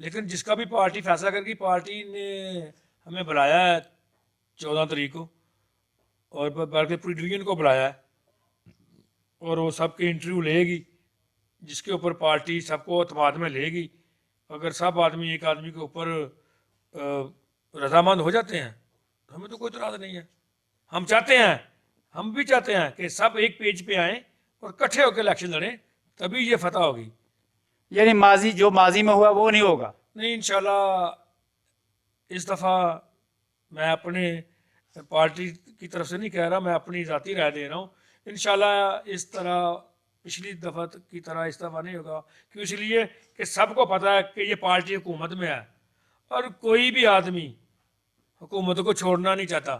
لیکن جس کا بھی پارٹی فیصلہ کر گئی، پارٹی نے ہمیں بلایا ہے 14 تاریخ کو، اور بلکہ پوری ڈویژن کو بلایا ہے، اور وہ سب کے انٹرویو لے گی، جس کے اوپر پارٹی سب کو اعتماد میں لے گی۔ اگر سب آدمی ایک آدمی کے اوپر رضامند ہو جاتے ہیں تو ہمیں تو کوئی اعتراض نہیں ہے۔ ہم چاہتے ہیں، ہم بھی چاہتے ہیں کہ سب ایک پیج پہ آئیں اور اکٹھے ہو کے الیکشن لڑیں، تبھی یہ فتح ہوگی۔ یعنی ماضی میں ہوا وہ نہیں ہوگا؟ نہیں، انشاءاللہ اس دفعہ میں اپنے پارٹی کی طرف سے نہیں کہہ رہا، میں اپنی ذاتی رائے دے رہا ہوں، انشاءاللہ اس طرح پچھلی دفعہ کی طرح اس دفعہ نہیں ہوگا، کیوں اس لیے کہ سب کو پتہ ہے کہ یہ پارٹی حکومت میں ہے، اور کوئی بھی آدمی حکومت کو چھوڑنا نہیں چاہتا۔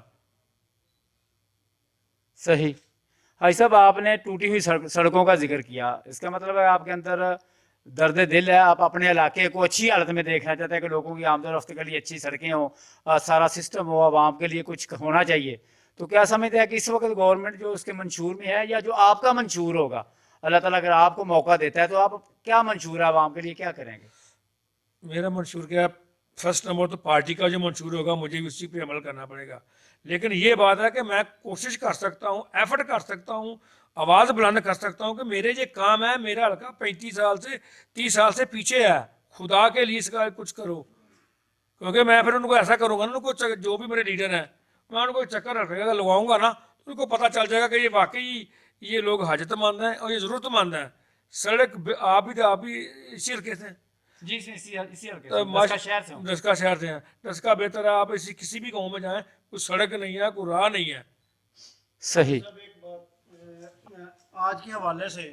صحیح۔ حاجی صاحب، آپ نے ٹوٹی ہوئی سڑکوں کا ذکر کیا، اس کا مطلب ہے آپ کے اندر درد دل ہے، آپ اپنے علاقے کو اچھی حالت میں دیکھنا چاہتے ہیں کہ لوگوں کی آمد و رفت کے لیے اچھی سڑکیں ہوں، سارا سسٹم ہو، عوام کے لیے کچھ ہونا چاہیے۔ تو کیا سمجھتے ہیں کہ اس وقت گورنمنٹ جو اس کے منشور میں ہے، یا جو آپ کا منشور ہوگا، اللہ تعالیٰ اگر آپ کو موقع دیتا ہے تو آپ کیا منشور ہے عوام کے لیے، کیا کریں گے؟ میرا منشور کیا ہے؟ فرسٹ نمبر تو پارٹی کا جو منشور ہوگا مجھے اسی پہ عمل کرنا پڑے گا، لیکن یہ بات ہے کہ میں کوشش کر سکتا ہوں، ایفرٹ کر سکتا ہوں، آواز بلند کر سکتا ہوں کہ میرے یہ کام ہے، میرا ہلکا 35 سال سے 30 سال سے پیچھے ہے، خدا کے لیے اس کا کچھ کرو۔ کیونکہ میں پھر ان کو ایسا کروں گا نا، ان کو جو بھی میرے لیڈر ہیں، میں ان کو چکر لگواؤں گا نا، تو ان کو پتہ چل جائے گا کہ یہ واقعی یہ لوگ حاجت مند ہیں اور یہ ضرورت مند ہیں۔ سڑک آپ بھی اسی حلقے سے ہیں؟ جی، اسی حلقے سے، دسکا شہر سے ہوں۔ دسکا شہر سے ہیں، دسکا بہتر ہے، آپ کسی بھی گاؤں میں جائیں، کوئی سڑک نہیں ہے، کوئی راہ نہیں ہے۔ صحیح۔ سب ایک بات آج کے حوالے سے،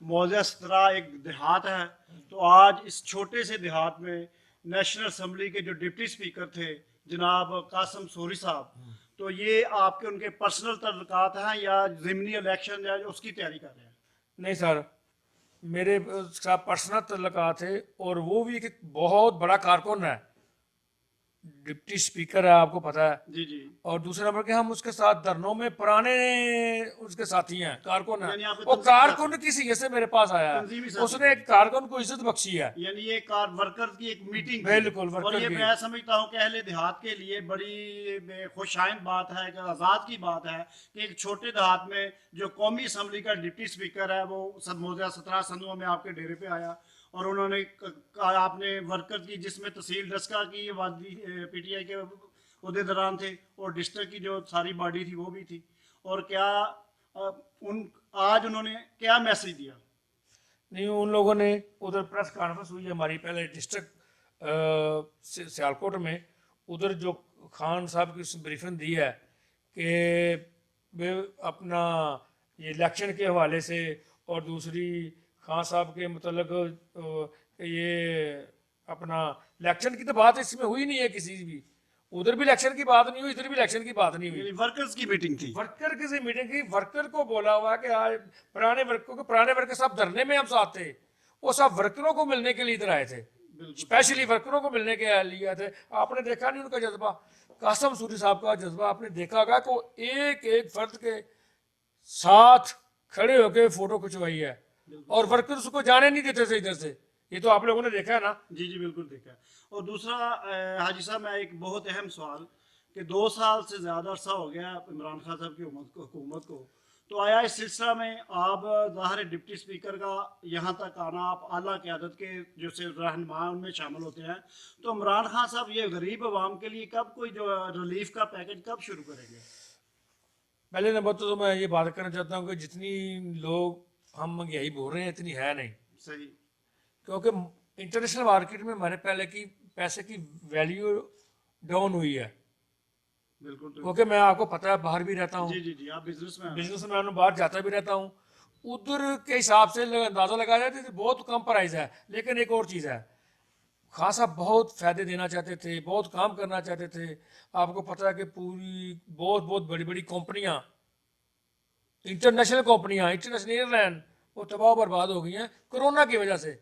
موضوع 17 ایک دیہات ہے، تو آج اس چھوٹے سے دیہات میں نیشنل اسمبلی کے جو ڈپٹی اسپیکر تھے جناب قاسم سوری صاحب، تو یہ آپ کے ان کے پرسنل تعلقات ہیں یا ضمنی الیکشن یا اس کی تیاری کر رہے ہیں؟ نہیں سر، میرے ساتھ پرسنل تعلقات ہے، اور وہ بھی ایک بہت بڑا کارکن ہے، ڈپٹی اسپیکر ہے، آپ کو پتہ ہے۔ جی جی، اور دوسرے نمبر کہ ہم اس کے ساتھ دھرنوں میں پرانے اس کے ساتھی ہیں، کارکن ہیں، یعنی آپ کے وہ تنظیمی کارکن ساتھی، کی حیثیت سے میرے پاس آیا تنظیمی ہے، اس ساتھی نے ایک کارکن کو عزت بخشی ہے۔ یعنی یہ کار ورکر کی ایک میٹنگ تھی، بالکل، اور ورکر یہ کی۔ میں سمجھتا ہوں کہ اہل دیہات کے لیے بڑی خوش آئند بات ہے، کہ آزاد کی بات ہے کہ ایک چھوٹے دیہات میں جو قومی اسمبلی کا ڈپٹی اسپیکر ہے وہ موضوع 17 سندھوا میں آپ کے ڈیرے پہ آیا، اور انہوں نے آپ نے ورکر کی، جس میں تحصیل ڈسکا کی وادی پی ٹی آئی کے عہدے دوران تھے، اور ڈسٹرکٹ کی جو ساری باڈی تھی وہ بھی تھی، اور کیا آج انہوں نے کیا میسج دیا؟ نہیں، ان لوگوں نے ادھر پریس کانفرنس ہوئی ہماری پہلے ڈسٹرکٹ سیالکوٹ میں، ادھر جو خان صاحب کی بریفنگ دی ہے کہ اپنا یہ الیکشن کے حوالے سے، اور دوسری خان صاحب کے متعلق کہ یہ اپنا الیکشن کی تو بات اس میں ہوئی نہیں ہے کسی بھی، ادھر بھی الیکشن کی بات نہیں ہوئی، ادھر بھی الیکشن کی بات نہیں ہوئی۔ یعنی ورکرز کی میٹنگ تھی۔ ورکر کی میٹنگ کی، ورکر کو بولا ہوا کہ آج پرانے ورکر سب دھرنے میں ہم ساتھ تھے، وہ سب ورکروں کو ملنے کے لیے ادھر آئے تھے، اسپیشلی ورکروں کو ملنے کے لیے آئے تھے۔ آپ نے دیکھا نہیں ان کا جذبہ، قاسم سوری صاحب کا جذبہ آپ نے دیکھا ہوگا کہ وہ ایک ایک فرد کے ساتھ کھڑے ہو کے فوٹو کھنچوائی ہے، اور ورکر اس کو جانے نہیں دیتے تھے ادھر سے، یہ تو آپ لوگوں نے دیکھا ہے نا۔ جی جی بالکل دیکھا ہے۔ اور دوسرا حاجی صاحب، میں ایک بہت اہم سوال کہ 2 سال سے زیادہ عرصہ ہو گیا عمران خان صاحب کی حکومت کو، تو آیا اس سلسلہ میں آپ ظاہر ڈپٹی اسپیکر کا یہاں تک آنا، آپ اعلیٰ قیادت کے جو رہنما ان میں شامل ہوتے ہیں، تو عمران خان صاحب یہ غریب عوام کے لیے کب کوئی جو ریلیف کا پیکج کب شروع کریں گے؟ پہلے نمبر تو میں یہ بات کرنا چاہتا ہوں کہ جتنی لوگ ہم یہی بول رہے ہیں اتنی ہے نہیں، صحیح، کیونکہ انٹرنیشنل مارکیٹ میں ہمارے پہلے کی پیسے کی ویلیو ڈاؤن ہوئی ہے، بالکل کیونکہ میں آپ کو پتہ ہے باہر بھی رہتا ہوں، جی جی جی، آپ بزنس میں بزنس مین ہوں، باہر جاتا بھی رہتا ہوں، ادھر کے حساب سے اندازہ لگایا جاتا ہے بہت کم پرائز ہے، لیکن ایک اور چیز ہے، خان صاحب بہت فائدے دینا چاہتے تھے، بہت کام کرنا چاہتے تھے۔ آپ کو پتہ ہے کہ پوری بہت بڑی بڑی کمپنیاں، انٹرنیشنل کمپنیاں، انٹرنیشنل ایئر لائن، وہ تباہ و برباد ہو گئی ہیں کرونا کی وجہ سے۔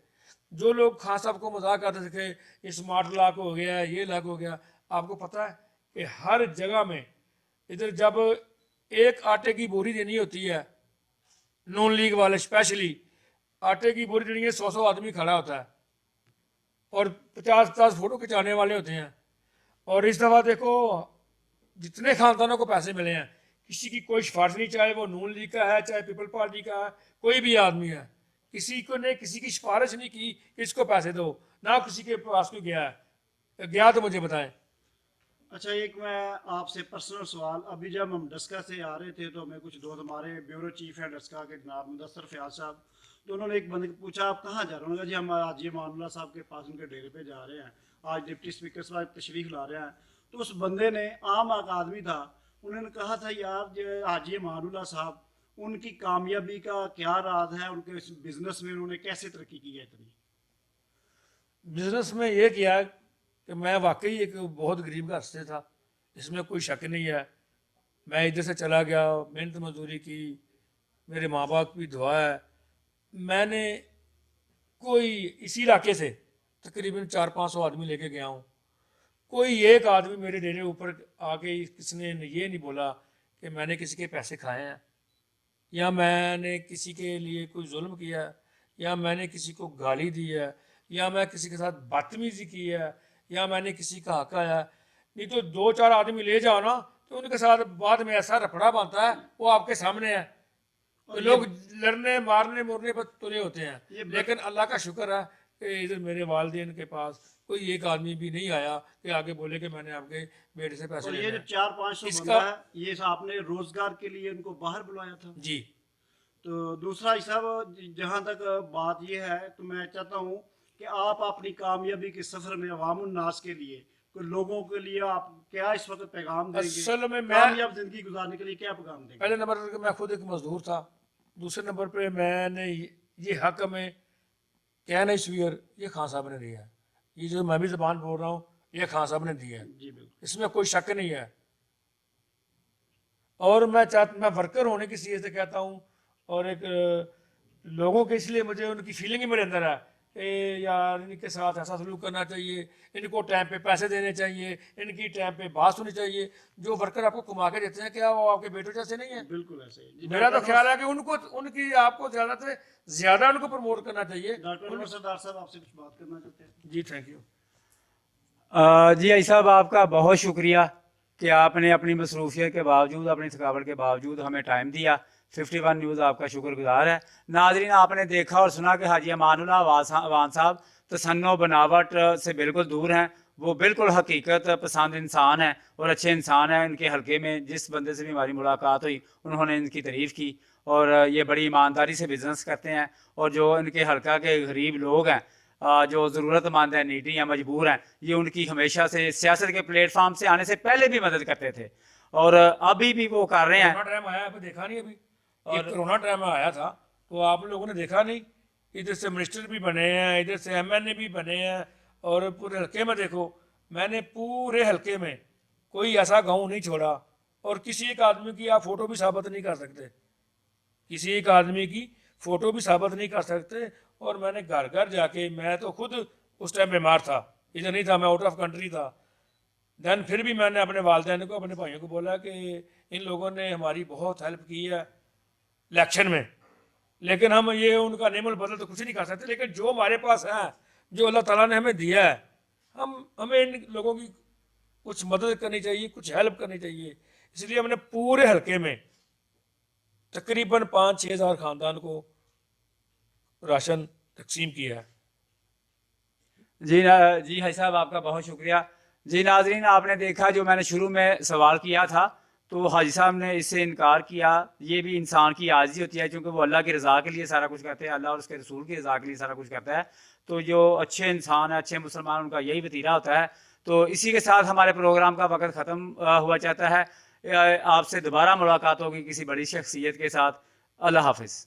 جو لوگ خان صاحب کو مذاق کرتے تھے کہ اسمارٹ لاک ہو گیا ہے، یہ لاک ہو گیا، آپ کو پتہ ہے کہ ہر جگہ میں ادھر جب ایک آٹے کی بوری دینی ہوتی ہے، نون لیگ والے اسپیشلی آٹے کی بوری دینی ہے، 100 آدمی کھڑا ہوتا ہے، اور 50-50 فوٹو کھنچانے والے ہوتے ہیں. اور اس دفعہ دیکھو جتنے خاندانوں کو پیسے ملے ہیں, کسی کی کوئی سفارش نہیں, چاہے وہ نون لیگ کا ہے, چاہے پیپل پارٹی کا ہے, کوئی بھی آدمی ہے, کسی کو نے کسی کی سفارش نہیں کی کہ اس کو پیسے دو, نہ کسی کے پاس کوئی گیا ہے. گیا تو مجھے بتائیں. اچھا ایک میں آپ سے پرسنل سوال, ابھی جب ہم ڈسکا سے آ رہے تھے تو ہمیں کچھ دوست ہمارے بیورو چیف ہیں ڈسکا کے جناب مدثر فیاض صاحب, تو انہوں نے ایک بندے کو پوچھا آپ کہاں جا رہے ہیں؟ انہوں نے کہا جی ہم حاجی امان اللہ صاحب کے پاس ان کے ڈیرے پہ جا رہے ہیں, آج ڈپٹی اسپیکر صاحب تشریف لا رہے ہیں. تو اس بندے نے, عام ایک آدمی تھا, انہوں نے کہا تھا یار جو حاجی امان اللہ صاحب ان کی کامیابی کا کیا راز ہے, ان کے اس بزنس میں انہوں نے کیسے ترقی کی ہے اتنی؟ بزنس میں یہ کیا کہ میں واقعی ایک بہت غریب گھر سے تھا, اس میں کوئی شک نہیں ہے. میں ادھر سے چلا گیا, محنت مزدوری کی, میرے ماں باپ کی دعا ہے. میں نے کوئی اسی علاقے سے تقریباً 400-500 آدمی لے کے گیا ہوں. کوئی ایک آدمی میرے ڈیرے اوپر آ کے کسی نے یہ نہیں بولا کہ میں نے کسی کے پیسے کھائے ہیں, یا میں نے کسی کے لیے کوئی ظلم کیا ہے, یا میں نے کسی کو گالی دی ہے, یا میں کسی کے ساتھ بدتمیزی کی ہے, یا میں نے کسی کا حق آیا. نہیں تو 2-4 آدمی لے جاؤ نا تو ان کے ساتھ بعد میں ایسا رپڑا بنتا ہے, وہ آپ کے سامنے ہے. تو لوگ لڑنے مارنے مرنے پر تلے ہوتے ہیں. لیکن اللہ کا شکر ہے کہ ادھر میرے والدین کے پاس کوئی ایک آدمی بھی نہیں آیا کہ آگے بولے کہ میں نے آپ کے بیٹے سے پیسے اور لینے یہ جو ہیں. 400-500 اس بندہ کا ہے, یہ آپ نے روزگار کے لیے ان کو باہر بلایا تھا؟ جی تو دوسرا صاحب جہاں تک بات یہ ہے تو میں چاہتا ہوں کہ آپ اپنی کامیابی کے سفر میں عوام الناس کے لیے, کوئی لوگوں کے لیے آپ کیا اس وقت پیغام دیں گے؟ اصل میں کامیاب زندگی گزارنے کے لیے کیا پیغام دیں گے؟ پہلے نمبر پر میں خود ایک مزدور تھا. دوسرے نمبر پہ میں نے یہ حق ہمیں کہنا اسویئر یہ خان صاحب نے دیا ہے. یہ جو میں بھی زبان بول رہا ہوں یہ خان صاحب نے دیا ہے, جی بالکل. اس میں کوئی شک نہیں ہے. اور میں ورکر ہونے کی حیثیت سے کہتا ہوں, اور ایک لوگوں کے اس لیے مجھے ان کی فیلنگ ہی میرے اندر ہے کہ یار ان کے ساتھ ایسا سلوک کرنا چاہیے, ان کو ٹائم پہ پیسے دینے چاہیے, ان کی ٹائم پہ بات سننی چاہیے. جو ورکر آپ کو کما کے دیتے ہیں کیا وہ آپ کے بیٹوں جیسے نہیں ہیں؟ بالکل ایسے ہی. میرا تو خیال ہے کہ ان کی آپ کو زیادہ سے زیادہ ان کو پروموٹ کرنا چاہیے. ڈاکٹر انور سردار صاحب آپ سے کچھ بات کرنا چاہتے ہیں؟ جی تھینک یو. جی علی صاحب آپ کا بہت شکریہ کہ آپ نے اپنی مصروفیت کے باوجود, اپنی تھکاوٹ کے باوجود ہمیں ٹائم دیا. 51 نیوز آپ کا شکر گزار ہے. ناظرین آپ نے دیکھا اور سنا کہ حاجی امان اللہ وان صاحب تصنع و بناوٹ سے بالکل دور ہیں. وہ بالکل حقیقت پسند انسان ہیں اور اچھے انسان ہیں. ان کے حلقے میں جس بندے سے بھی ہماری ملاقات ہوئی انہوں نے ان کی تعریف کی, اور یہ بڑی ایمانداری سے بزنس کرتے ہیں. اور جو ان کے حلقہ کے غریب لوگ ہیں, جو ضرورت مند ہیں, نیڈی ہیں, مجبور ہیں, یہ ان کی ہمیشہ سے سیاست کے پلیٹ فارم سے آنے سے پہلے بھی مدد کرتے تھے اور ابھی بھی وہ کر رہے ہیں. کرونا ٹائم آیا, آپ نے دیکھا نہیں ابھی, اور کرونا ٹائم آیا تھا تو آپ لوگوں نے دیکھا نہیں, ادھر سے منسٹر بھی بنے ہیں, ادھر سے MNA بھی بنے ہیں, اور پورے حلقے میں دیکھو میں نے پورے حلقے میں کوئی ایسا گاؤں نہیں چھوڑا. اور کسی ایک آدمی کی آپ فوٹو بھی ثابت نہیں کر سکتے, کسی ایک آدمی کی فوٹو بھی ثابت نہیں کر سکتے. اور میں نے گھر گھر جا کے, میں تو خود اس ٹائم بیمار تھا, ادھر نہیں تھا, میں آؤٹ آف کنٹری تھا. دین پھر بھی میں نے اپنے والدین کو, اپنے بھائیوں کو بولا کہ ان لوگوں نے ہماری بہت ہیلپ کی ہے الیکشن میں, لیکن ہم یہ ان کا نعم البدل تو کچھ نہیں کر سکتے. لیکن جو ہمارے پاس ہے, جو اللہ تعالیٰ نے ہمیں دیا ہے, ہمیں ان لوگوں کی کچھ مدد کرنی چاہیے, کچھ ہیلپ کرنی چاہیے. اس لیے ہم نے پورے حلقے میں تقریباً 5-6 ہزار خاندان کو راشن تقسیم کیا ہے. جی حاجی صاحب آپ کا بہت شکریہ. جی ناظرین آپ نے دیکھا جو میں نے شروع میں سوال کیا تھا تو حاجی صاحب نے اس سے انکار کیا. یہ بھی انسان کی عاجزی ہوتی ہے کیونکہ وہ اللہ کی رضا کے لیے سارا کچھ کرتے ہیں, اللہ اور اس کے رسول کی رضا کے لیے سارا کچھ کرتا ہے. تو جو اچھے انسان ہیں, اچھے مسلمان, ان کا یہی وتیرہ ہوتا ہے. تو اسی کے ساتھ ہمارے پروگرام کا وقت ختم ہوا چاہتا ہے. آپ سے دوبارہ ملاقات ہوگی کسی بڑی شخصیت کے ساتھ. اللہ حافظ.